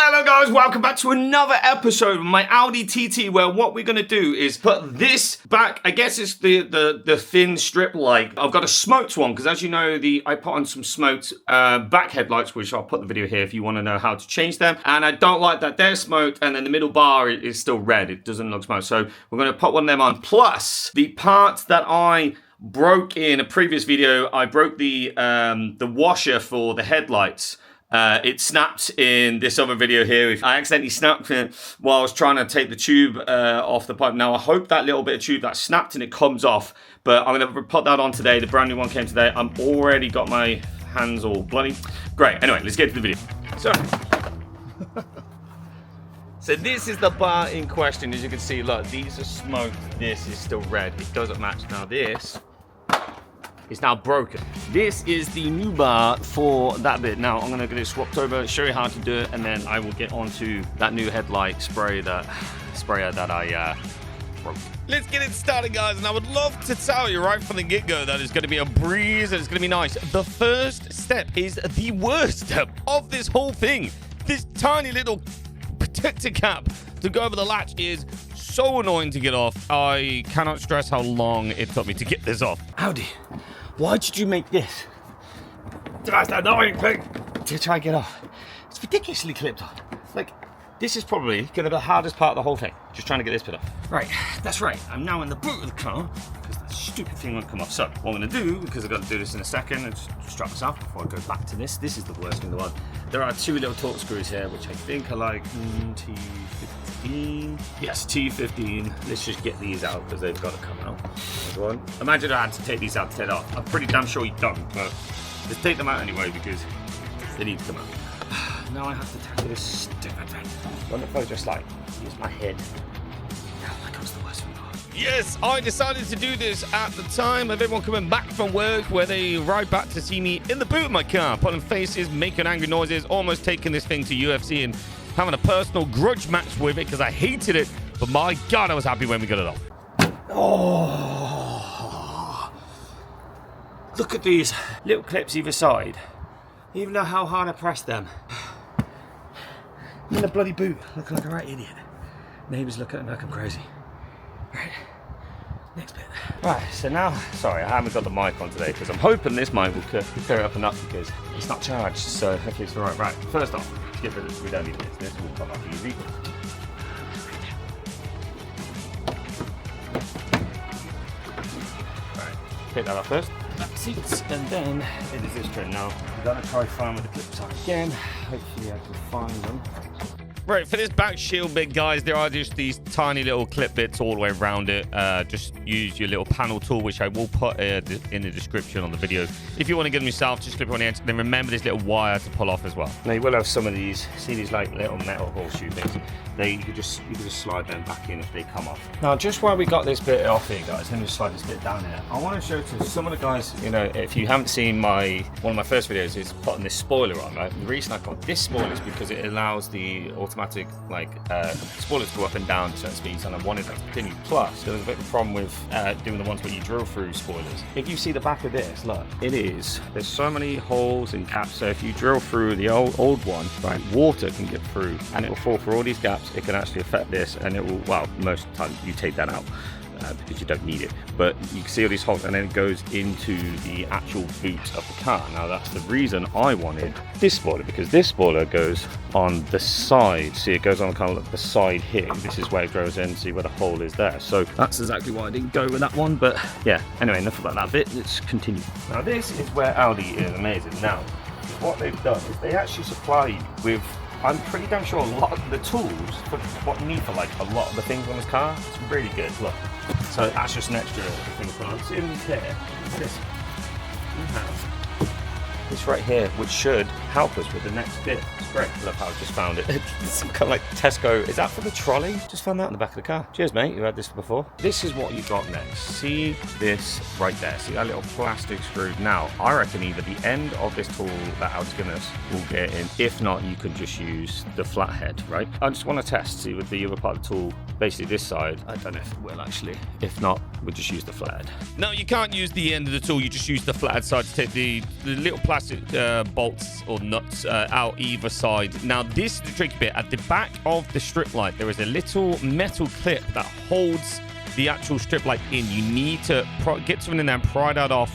Hello guys, welcome back to another episode of my Audi TT, where what we're going to do is put this back. I guess it's the thin strip light. I've got a smoked one because, as you know, I put on some smoked back headlights, which I'll put the video here if you want to know how to change them. And I don't like that they're smoked and then the middle bar is still red. It doesn't look smoked. So we're going to put one of them on. Plus, the part that I broke in a previous video, I broke the washer for the headlights. It snapped in this other video here. I accidentally snapped it while I was trying to take the tube off the pipe. Now, I hope that little bit of tube that snapped and it comes off, but I'm going to put that on today. The brand new one came today. I'm already got my hands all bloody. Great. Anyway, let's get to the video. So this is the bar in question. As you can see, look, these are smoked. This is still red. It doesn't match. Now this is now broken. This is the new bar for that bit. Now I'm gonna get it swapped over, show you how to do it, and then I will get onto that new headlight sprayer that I broke. Let's get it started, guys, and I would love to tell you right from the get-go that it's gonna be a breeze and it's gonna be nice. The first step is the worst step of this whole thing. This tiny little protector cap to go over the latch is so annoying to get off. I cannot stress how long it took me to get this off. Audi, why did you make this? That's the annoying thing to try and get off. It's ridiculously clipped on. Like, this is probably going to be the hardest part of the whole thing. Just trying to get this bit off. Right, that's right. I'm now in the boot of the car because that stupid thing won't come off. So, what I'm going to do, because I've got to do this in a second, and just strap this off before I go back to this. This is the worst thing in the world. There are two little torque screws here, which I think are like T15. Yes, T15. Let's just get these out because they've got to come out. There's one. Imagine I had to take these out to take it off. I'm pretty damn sure you don't, but just take them out anyway because they need to come out. Now I have to tackle this stupid thing. What if I just like use my head? Oh my God, it's the worst thing in the world. Yes, I decided to do this at the time of everyone coming back from work, where they ride back to see me in the boot of my car, pulling faces, making angry noises, almost taking this thing to UFC and having a personal grudge match with it because I hated it. But my God, I was happy when we got it off. Oh, look at these little clips either side. Even though how hard I pressed them. I'm in the bloody boot, looking like a right idiot. Neighbours look at me like I'm crazy. Right, next bit. Right, so now, sorry, I haven't got the mic on today because I'm hoping this mic will clear it up enough because it's not charged, so hopefully it's alright. Right, first off, get rid of this. We don't need this. This will come up easy. Right, take that off first. Back seats, and then it is this trim. Now, I'm going to try find where the clips are again. Hopefully I can find them. Right, for this back shield bit, guys, there are just these tiny little clip bits all the way around it. Just use your little panel tool, which I will put in the description on the video. If you want to get them yourself, just clip on the edge. Then remember this little wire to pull off as well. Now, you will have some of these, see these like little metal horseshoe things. You could just slide them back in if they come off. Now, just while we got this bit off here, guys, let me just slide this bit down here. I want to show to some of the guys, you know, if you haven't seen one of my first videos is putting this spoiler on, right? The reason I got this spoiler is because it allows the automatic spoilers to go up and down at certain speeds, and I wanted that to continue. Plus, there was a bit of a problem with doing the ones where you drill through spoilers. If you see the back of this, look, there's so many holes and gaps, so if you drill through the old one, right, water can get through and it will fall through all these gaps. It can actually affect this, and it will, well, most of the time you take that out because you don't need it, but you can see all these holes, and then it goes into the actual boot of the car. Now that's the reason I wanted this spoiler, because this spoiler goes on the side. See, it goes on kind of like the side here. This is where it goes in, see where the hole is there. So that's exactly why I didn't go with that one, but yeah, anyway, enough about that bit. Let's continue. Now this is where Audi is amazing. Now what they've done is they actually supply you with, I'm pretty damn sure, a lot of the tools for what you need for like a lot of the things on this car. It's really good. Look, so that's just an extra thing for us. In here, this we have this right here, which should help us with the next bit. It's great. Look how I just found it. It's some kind of like Tesco. Is that for the trolley? Just found that in the back of the car. Cheers, mate. You had this before. This is what you got next. See this right there? See that little plastic screw? Now, I reckon either the end of this tool that Audi's given us will get in. If not, you could just use the flathead, right? I just want to test, see with the other part of the tool, basically this side. I don't know if it will actually. If not, we'll just use the flathead. No, you can't use the end of the tool. You just use the flathead side to take the little plastic plastic bolts or nuts out either side. Now, this is the tricky bit. At the back of the strip light, there is a little metal clip that holds the actual strip light in. You need to get something in there and pry that off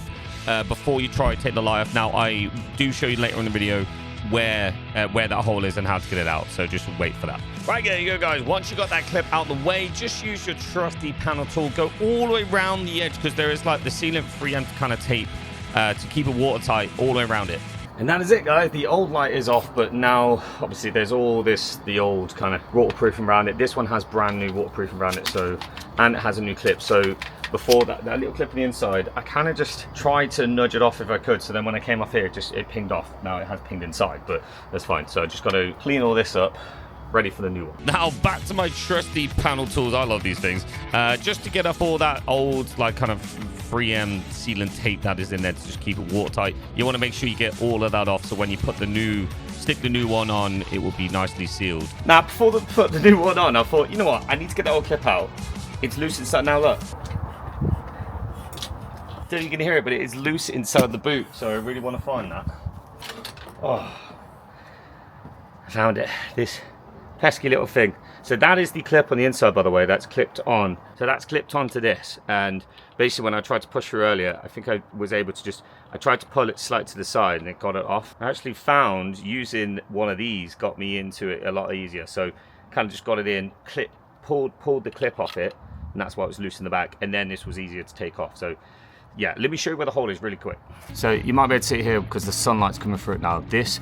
before you try to take the light off. Now, I do show you later in the video where that hole is and how to get it out, so just wait for that. Right, there you go, guys. Once you got that clip out the way, just use your trusty panel tool. Go all the way around the edge, because there is like the sealant free end kind of tape to keep it watertight all the way around it. And that is it, guys. The old light is off, but now obviously there's all the old kind of waterproofing around it. This one has brand new waterproofing around it, and it has a new clip. So before that little clip on the inside, I kind of just tried to nudge it off if I could. So then when I came off here, it pinged off. Now it has pinged inside, but that's fine. So I just got to clean all this up, ready for the new one. Now back to my trusty panel tools. I love these things. Just to get off all that old like kind of 3M sealant tape that is in there to just keep it watertight. You want to make sure you get all of that off, so when you put stick the new one on, it will be nicely sealed. Now before I put the new one on, I thought, you know what, I need to get that old clip out. It's loose inside. Now look, I don't know if you can hear it, but it is loose inside the boot, so I really want to find that. Oh, I found it. This pesky little thing. So that is the clip on the inside, by the way, that's clipped on. So that's clipped onto this, and basically when I tried to push through earlier, I think I was able to I tried to pull it slightly to the side and it got it off. I actually found using one of these got me into it a lot easier. So kind of just got it in, pulled the clip off it, and that's why it was loose in the back, and then this was easier to take off. So yeah, let me show you where the hole is really quick. So you might be able to see it here because the sunlight's coming through it now. This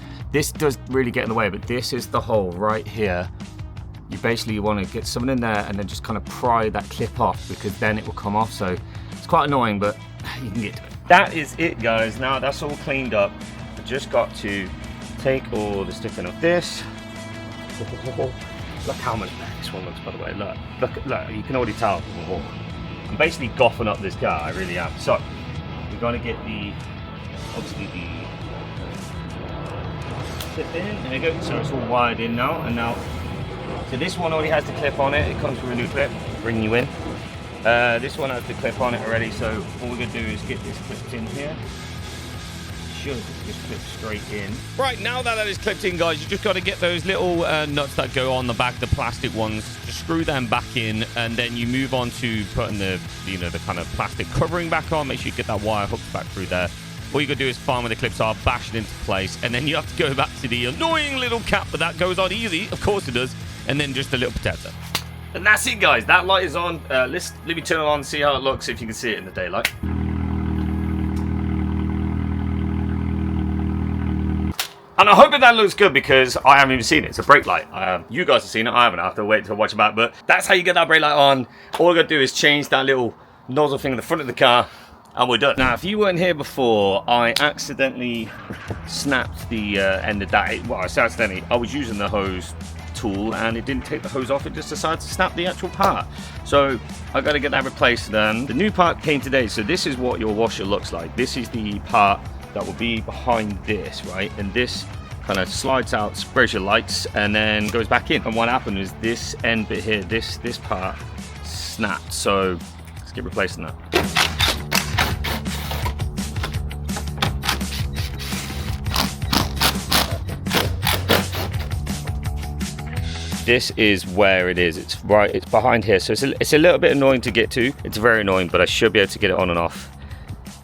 does really get in the way, but this is the hole right here. You want to get something in there and then just kind of pry that clip off, because then it will come off. So it's quite annoying, but you can get to it. That is it, guys. Now that's all cleaned up. I just got to take all the stiffing off this. Look how much better this one looks, by the way. Look, you can already tell. I'm basically goffing up this car, I really am. So we're going to get obviously the clip in. There you go. So it's all wired in now, and now. So this one already has the clip on it. It comes with a new clip, bring you in. This one has the clip on it already, so all we're going to do is get this clipped in here. Should just clip straight in. Right, now that is clipped in, guys, you just got to get those little nuts that go on the back, the plastic ones, just screw them back in, and then you move on to putting the kind of plastic covering back on. Make sure you get that wire hooked back through there. All you got to do is find where the clips are, bash it into place, and then you have to go back to the annoying little cap, but that goes on easy, of course it does, and then just a little protector. And that's it, guys. That light is on. Let me turn it on and see how it looks, if you can see it in the daylight. And I hope that looks good, because I haven't even seen it. It's a brake light. You guys have seen it. I haven't. I have to wait to watch it back. But that's how you get that brake light on. All you got to do is change that little nozzle thing in the front of the car, and we're done. Now, if you weren't here before, I accidentally snapped the end of that. Well, I say accidentally. I was using the hose tool and it didn't take the hose off. It just decided to snap the actual part. So I got to get that replaced. Then the new part came today. So this is what your washer looks like. This is the part that will be behind this, right? And this kind of slides out, sprays your lights, and then goes back in. And what happened is this end bit here, this part snapped. So let's get replacing that. This is where it is. It's behind here. So it's a little bit annoying to get to. It's very annoying, but I should be able to get it on and off.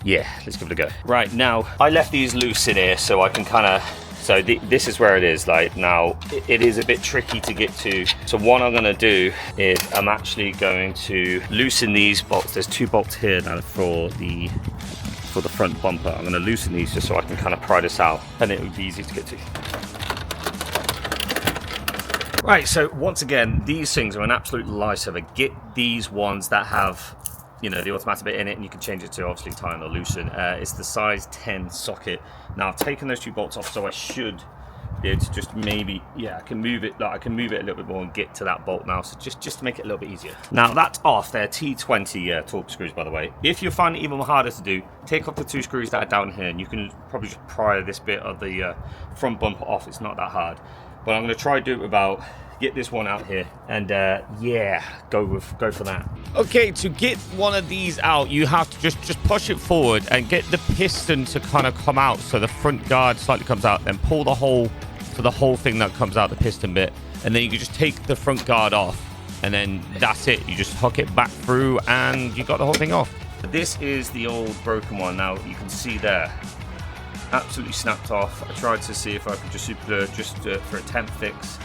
Yeah, let's give it a go. Right, now I left these loose in here so I can kind of, so this is where it is. Like, now it is a bit tricky to get to. So what I'm gonna do is I'm actually going to loosen these bolts. There's 2 bolts here now for the front bumper. I'm gonna loosen these just so I can kind of pry this out, and it would be easy to get to. Right, so once again, these things are an absolute lifesaver. Get these ones that have, you know, the automatic bit in it, and you can change it to obviously tighten or loosen. It's the size 10 socket. Now I've taken those 2 bolts off, so I should be able to just maybe, yeah, I can move it. Like, I can move it a little bit more and get to that bolt now. So just to make it a little bit easier. Now that's off. They're T20 torque screws, by the way. If you find it even harder to do, take off the 2 screws that are down here, and you can probably just pry this bit of the front bumper off. It's not that hard. But I'm going to try to do it without get this one out here, and yeah, go for that. Okay, to get one of these out, you have to just push it forward and get the piston to kind of come out, so the front guard slightly comes out, then pull the whole, so the whole thing that comes out, the piston bit, and then you can just take the front guard off, and then that's it. You just hook it back through, and you got the whole thing off. This is the old broken one. Now you can see there, absolutely snapped off. I tried to see if I could just for a temp fix,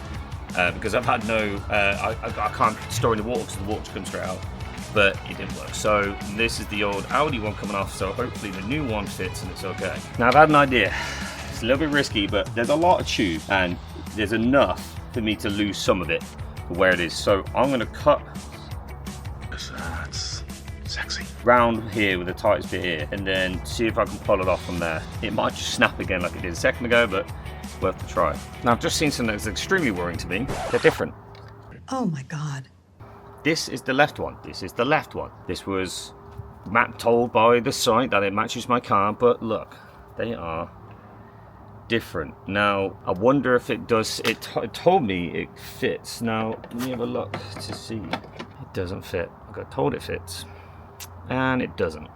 because I've had no, I can't store in the water because the water comes straight out, but it didn't work. So this is the old Audi one coming off, so hopefully the new one fits and it's okay. Now I've had an idea. It's a little bit risky, but there's a lot of tube and there's enough for me to lose some of it for where it is. So I'm gonna cut that's sexy round here with the tightest bit here, and then see if I can pull it off from there. It might just snap again like it did a second ago, but worth the try. Now I've just seen something that's extremely worrying to me. They're different. Oh my God. This is the left one. This is the left one. This was told by the site that it matches my car, but look, they are different. Now I wonder if it does. It told me it fits. Now let me have a look to see. It doesn't fit. I got told it fits, and it doesn't.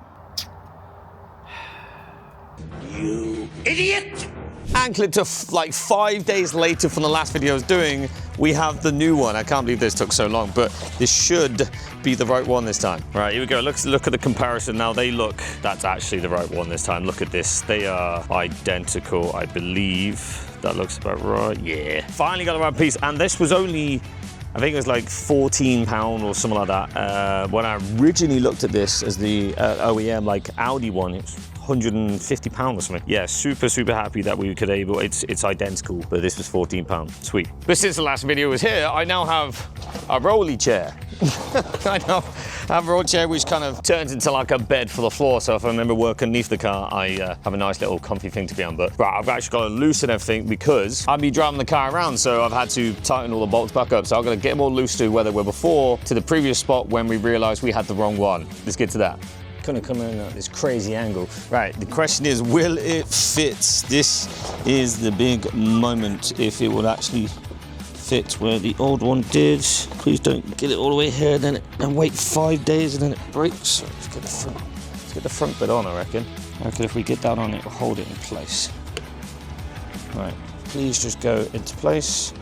you idiot. And clip to like 5 days later from the last video I was doing, we have the new one. I can't believe this took so long, but this should be the right one this time. Right, here we go. Look at the comparison now. That's actually the right one this time. Look at this. They are identical, I believe. That looks about right. Yeah. Finally got the right piece. And this was only, I think it was like £14 or something like that. When I originally looked at this as the OEM, like Audi one, it was £150 or something. Yeah, super happy that we could it's identical, but this was £14. Sweet. But since the last video was here, I now have a rolly chair. I now have a roll chair which kind of turns into like a bed for the floor, so if I remember working underneath the car, I have a nice little comfy thing to be on. But right, I've actually got to loosen everything because I'll be driving the car around, so I've had to tighten all the bolts back up. So I'm going to get them all loose to where they were before, to the previous spot when we realized we had the wrong one. Let's get to that. Gonna come in at this crazy angle. Right, the question is, will it fit? This is the big moment, if it will actually fit where the old one did. Please don't get it all the way here, then wait 5 days and then it breaks. So let's get the front bit on, I reckon. If we get that on, it will hold it in place. Right, please just go into place.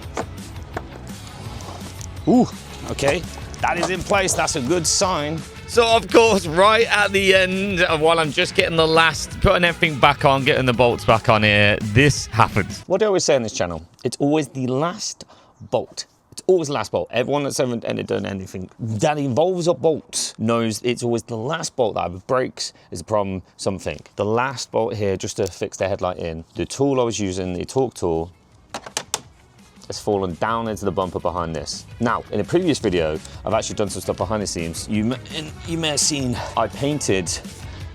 Ooh, okay, that is in place, that's a good sign. So of course, right at the end, while I'm just getting the last, putting everything back on, getting the bolts back on here, this happens. What do I always say on this channel? It's always the last bolt. It's always the last bolt. Everyone that's ever done anything that involves a bolt knows it's always the last bolt that either breaks, is a problem, something. The last bolt here, just to fix the headlight in, the tool I was using, the torque tool, has fallen down into the bumper behind this. Now, in a previous video, I've actually done some stuff behind the scenes. You may have seen I painted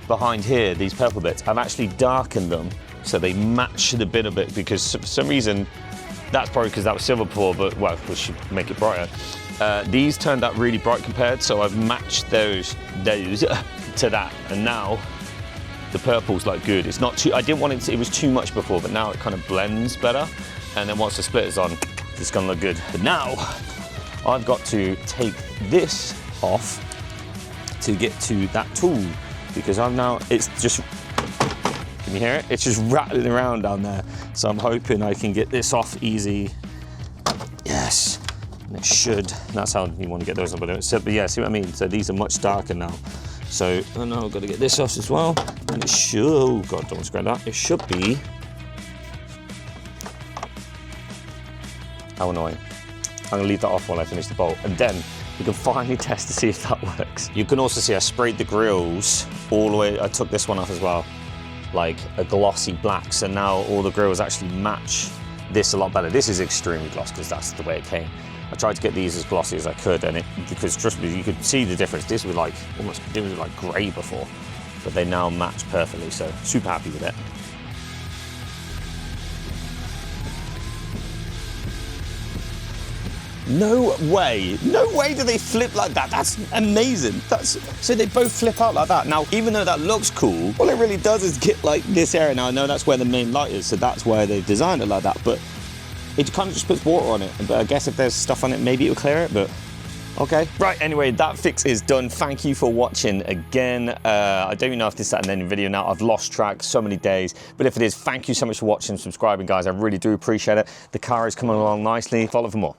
behind here, these purple bits. I've actually darkened them so they match the bit a bit, because for some reason, that's probably because that was silver before, but well, we should make it brighter. These turned out really bright compared, so I've matched those to that, and now the purple's like good. It's not too, I didn't want it to, it was too much before, but now it kind of blends better. And then once the splitter's on, it's gonna look good. But now, I've got to take this off to get to that tool, because it's just, can you hear it? It's just rattling around down there. So I'm hoping I can get this off easy. Yes, and it should. That's how you want to get those on. But yeah, see what I mean? So these are much darker now. So I know I've got to get this off as well. And it should, oh God, don't want to scratch that. It should be, how annoying. I'm gonna leave that off while I finish the bolt, and then we can finally test to see if that works. You can also see I sprayed the grills all the way. I took this one off as well, like a glossy black, so now all the grills actually match this a lot better. This is extremely glossy because that's the way it came. I tried to get these as glossy as I could, and because trust me, you could see the difference. This was like almost, it was like grey before, but they now match perfectly, so super happy with it. No way do they flip like that. That's amazing. So they both flip out like that. Now, even though that looks cool, all it really does is get like this area. Now I know that's where the main light is, so that's why they've designed it like that, but It kind of just puts water on it. But I guess if there's stuff on it, maybe it'll clear it, but okay. Right, anyway, that fix is done. Thank you for watching again. I don't even know if this is at an ending video now. I've lost track so many days. But if it is, thank you so much for watching, subscribing, guys. I really do appreciate it. The car is coming along nicely. Follow for more.